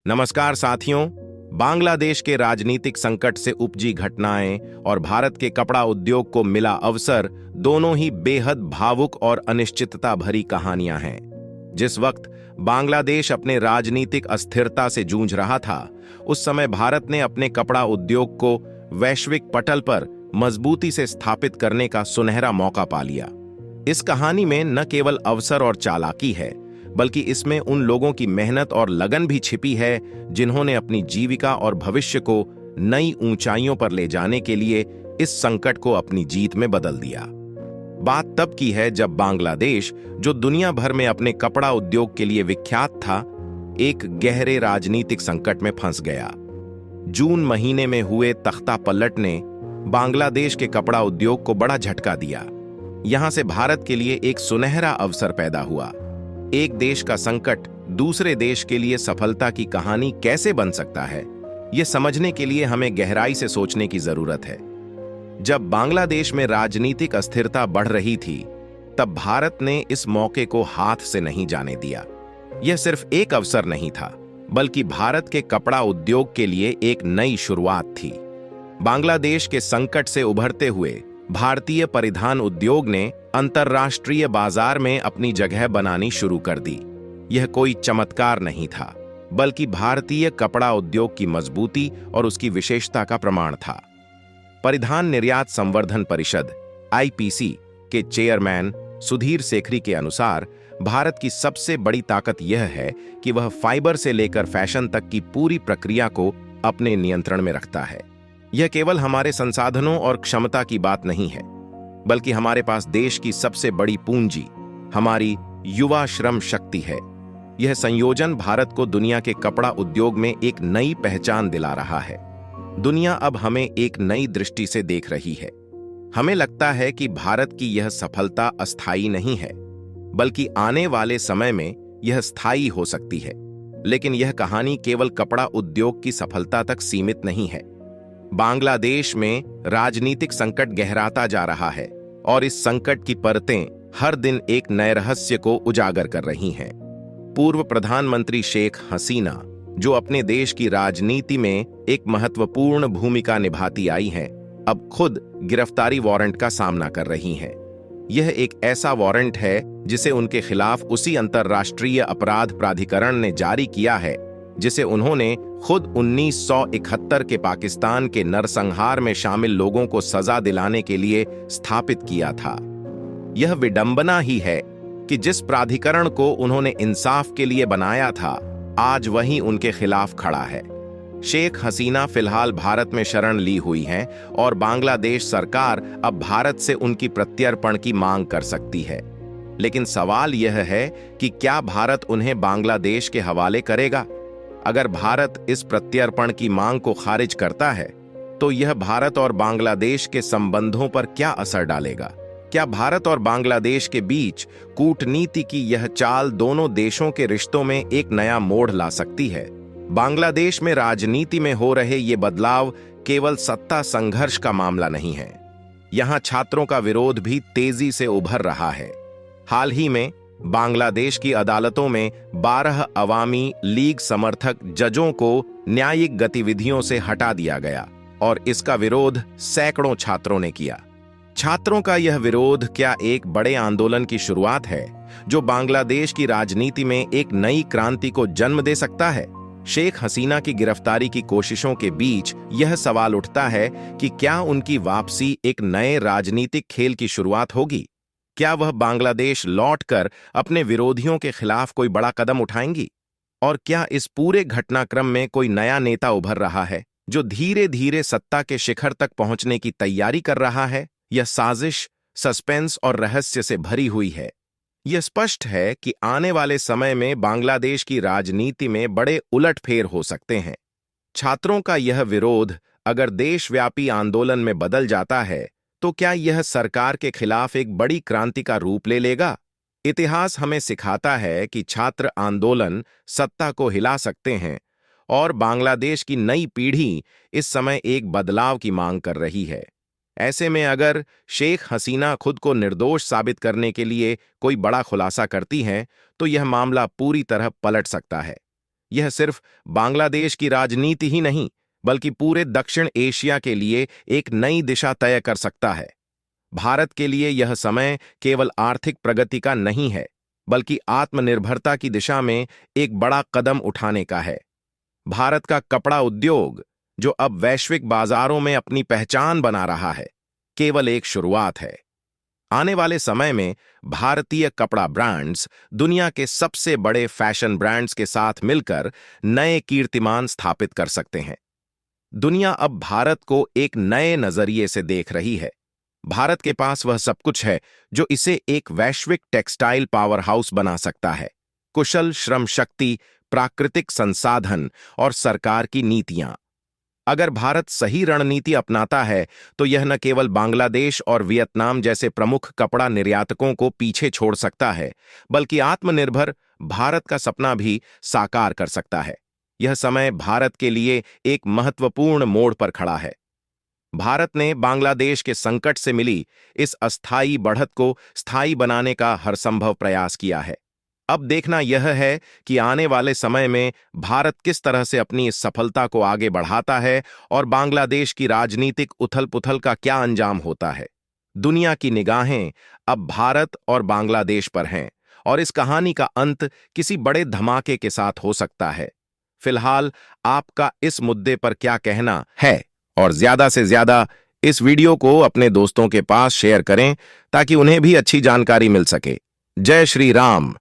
नमस्कार साथियों। बांग्लादेश के राजनीतिक संकट से उपजी घटनाएं और भारत के कपड़ा उद्योग को मिला अवसर दोनों ही बेहद भावुक और अनिश्चितता भरी कहानियां हैं। जिस वक्त बांग्लादेश अपने राजनीतिक अस्थिरता से जूझ रहा था, उस समय भारत ने अपने कपड़ा उद्योग को वैश्विक पटल पर मजबूती से स्थापित करने का सुनहरा मौका पा लिया। इस कहानी में न केवल अवसर और चालाकी है, बल्कि इसमें उन लोगों की मेहनत और लगन भी छिपी है जिन्होंने अपनी जीविका और भविष्य को नई ऊंचाइयों पर ले जाने के लिए इस संकट को अपनी जीत में बदल दिया। बात तब की है जब बांग्लादेश, जो दुनिया भर में अपने कपड़ा उद्योग के लिए विख्यात था, एक गहरे राजनीतिक संकट में फंस गया। जून महीने में हुए तख्ता पलट ने बांग्लादेश के कपड़ा उद्योग को बड़ा झटका दिया। यहां से भारत के लिए एक सुनहरा अवसर पैदा हुआ। एक देश का संकट दूसरे देश के लिए सफलता की कहानी कैसे बन सकता है, यह समझने के लिए हमें गहराई से सोचने की जरूरत है। जब बांग्लादेश में राजनीतिक अस्थिरता बढ़ रही थी, तब भारत ने इस मौके को हाथ से नहीं जाने दिया। यह सिर्फ एक अवसर नहीं था, बल्कि भारत के कपड़ा उद्योग के लिए एक नई शुरुआत थी। बांग्लादेश के संकट से उभरते हुए भारतीय परिधान उद्योग ने अंतर्राष्ट्रीय बाजार में अपनी जगह बनानी शुरू कर दी। यह कोई चमत्कार नहीं था, बल्कि भारतीय कपड़ा उद्योग की मजबूती और उसकी विशेषता का प्रमाण था। परिधान निर्यात संवर्धन परिषद (आईपीसी) के चेयरमैन सुधीर सेखरी के अनुसार, भारत की सबसे बड़ी ताकत यह है कि वह फाइबर से लेकर फैशन तक की पूरी प्रक्रिया को अपने नियंत्रण में रखता है। यह केवल हमारे संसाधनों और क्षमता की बात नहीं है, बल्कि हमारे पास देश की सबसे बड़ी पूंजी, हमारी युवा श्रम शक्ति है। यह संयोजन भारत को दुनिया के कपड़ा उद्योग में एक नई पहचान दिला रहा है। दुनिया अब हमें एक नई दृष्टि से देख रही है। हमें लगता है कि भारत की यह सफलता अस्थायी नहीं है, बल्कि आने वाले समय में यह स्थायी हो सकती है। लेकिन यह कहानी केवल कपड़ा उद्योग की सफलता तक सीमित नहीं है। बांग्लादेश में राजनीतिक संकट गहराता जा रहा है और इस संकट की परतें हर दिन एक नए रहस्य को उजागर कर रही हैं। पूर्व प्रधानमंत्री शेख हसीना, जो अपने देश की राजनीति में एक महत्वपूर्ण भूमिका निभाती आई हैं, अब खुद गिरफ्तारी वारंट का सामना कर रही हैं। यह एक ऐसा वारंट है जिसे उनके खिलाफ उसी अंतर्राष्ट्रीय अपराध प्राधिकरण ने जारी किया है जिसे उन्होंने खुद 1971 के पाकिस्तान के नरसंहार में शामिल लोगों को सजा दिलाने के लिए स्थापित किया था। यह विडंबना ही है कि जिस प्राधिकरण को उन्होंने इंसाफ के लिए बनाया था, आज वही उनके खिलाफ खड़ा है। शेख हसीना फिलहाल भारत में शरण ली हुई हैं और बांग्लादेश सरकार अब भारत से उनकी प्रत्यर्पण की मांग कर सकती है। लेकिन सवाल यह है कि क्या भारत उन्हें बांग्लादेश के हवाले करेगा? अगर भारत इस प्रत्यर्पण की मांग को खारिज करता है, तो यह भारत और बांग्लादेश के संबंधों पर क्या असर डालेगा? क्या भारत और बांग्लादेश के बीच कूटनीति की यह चाल दोनों देशों के रिश्तों में एक नया मोड़ ला सकती है? बांग्लादेश में राजनीति में हो रहे ये बदलाव केवल सत्ता संघर्ष का मामला नहीं है। यहां छात्रों का विरोध भी तेजी से उभर रहा है। हाल ही में बांग्लादेश की अदालतों में 12 अवामी लीग समर्थक जजों को न्यायिक गतिविधियों से हटा दिया गया और इसका विरोध सैकड़ों छात्रों ने किया। छात्रों का यह विरोध क्या एक बड़े आंदोलन की शुरुआत है जो बांग्लादेश की राजनीति में एक नई क्रांति को जन्म दे सकता है? शेख हसीना की गिरफ्तारी की कोशिशों के बीच यह सवाल उठता है कि क्या उनकी वापसी एक नए राजनीतिक खेल की शुरुआत होगी? क्या वह बांग्लादेश लौटकर अपने विरोधियों के खिलाफ कोई बड़ा कदम उठाएंगी? और क्या इस पूरे घटनाक्रम में कोई नया नेता उभर रहा है जो धीरे धीरे सत्ता के शिखर तक पहुंचने की तैयारी कर रहा है? यह साजिश सस्पेंस और रहस्य से भरी हुई है। यह स्पष्ट है कि आने वाले समय में बांग्लादेश की राजनीति में बड़े उलटफेर हो सकते हैं। छात्रों का यह विरोध अगर देशव्यापी आंदोलन में बदल जाता है, तो क्या यह सरकार के खिलाफ एक बड़ी क्रांति का रूप ले लेगा? इतिहास हमें सिखाता है कि छात्र आंदोलन सत्ता को हिला सकते हैं और बांग्लादेश की नई पीढ़ी इस समय एक बदलाव की मांग कर रही है। ऐसे में अगर शेख हसीना खुद को निर्दोष साबित करने के लिए कोई बड़ा खुलासा करती हैं, तो यह मामला पूरी तरह पलट सकता है। यह सिर्फ बांग्लादेश की राजनीति ही नहीं, बल्कि पूरे दक्षिण एशिया के लिए एक नई दिशा तय कर सकता है। भारत के लिए यह समय केवल आर्थिक प्रगति का नहीं है, बल्कि आत्मनिर्भरता की दिशा में एक बड़ा कदम उठाने का है। भारत का कपड़ा उद्योग, जो अब वैश्विक बाजारों में अपनी पहचान बना रहा है, केवल एक शुरुआत है। आने वाले समय में भारतीय कपड़ा ब्रांड्स दुनिया के सबसे बड़े फैशन ब्रांड्स के साथ मिलकर नए कीर्तिमान स्थापित कर सकते हैं। दुनिया अब भारत को एक नए नजरिए से देख रही है। भारत के पास वह सब कुछ है जो इसे एक वैश्विक टेक्सटाइल पावर हाउस बना सकता है। कुशल श्रम शक्ति, प्राकृतिक संसाधन और सरकार की नीतियां। अगर भारत सही रणनीति अपनाता है तो यह न केवल बांग्लादेश और वियतनाम जैसे प्रमुख कपड़ा निर्यातकों को पीछे छोड़ सकता है, बल्कि आत्मनिर्भर भारत का सपना भी साकार कर सकता है। यह समय भारत के लिए एक महत्वपूर्ण मोड़ पर खड़ा है। भारत ने बांग्लादेश के संकट से मिली इस अस्थायी बढ़त को स्थायी बनाने का हरसंभव प्रयास किया है। अब देखना यह है कि आने वाले समय में भारत किस तरह से अपनी इस सफलता को आगे बढ़ाता है और बांग्लादेश की राजनीतिक उथल-पुथल का क्या अंजाम होता है। दुनिया की निगाहें अब भारत और बांग्लादेश पर हैं और इस कहानी का अंत किसी बड़े धमाके के साथ हो सकता है। फिलहाल आपका इस मुद्दे पर क्या कहना है? और ज्यादा से ज्यादा इस वीडियो को अपने दोस्तों के पास शेयर करें ताकि उन्हें भी अच्छी जानकारी मिल सके। जय श्री राम।